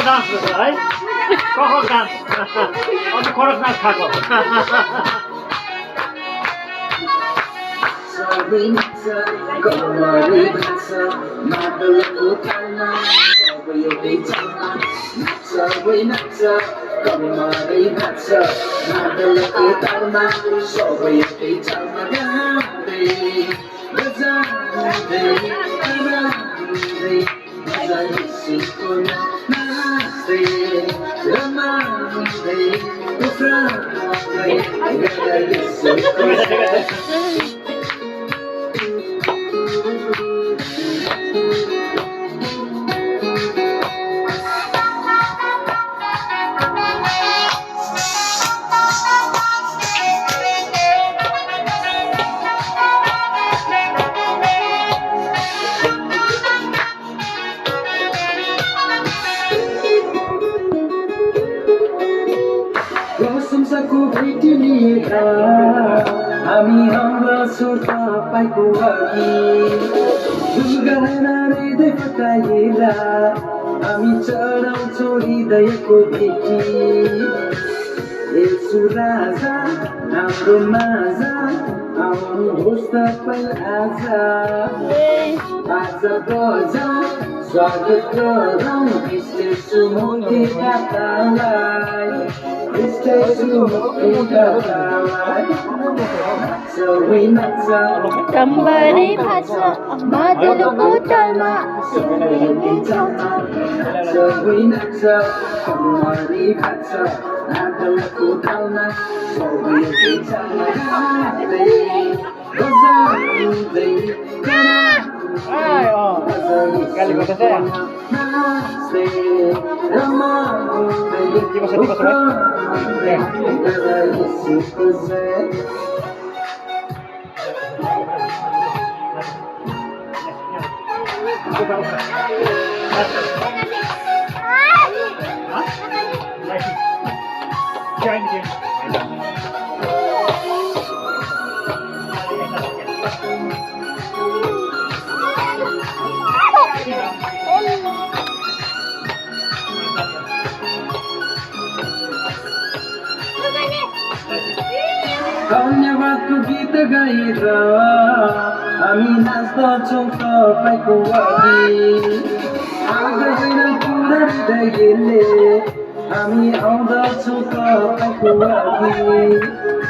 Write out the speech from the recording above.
dance गर्छ है कखर dance अनि खडक नाच खाएको प्रशंसाको भेटी लिएका हामी हाम्रा छोटा पाइको लागि गहनाले फटाइएला हामी चढाउँछौँ हृदयको भेटी यसो राजा हाम्रो माझा आउनुहोस् तपाईँ आज बजाऊ स्वागत गरौँ Kembali fasa Maduluku talma धन्यवादको गीत गाएर हामी नाच्दछौँ तपाईँको लागि आउँदैन पुरा हृदयले हामी आउँदछौँ तपाईँको लागि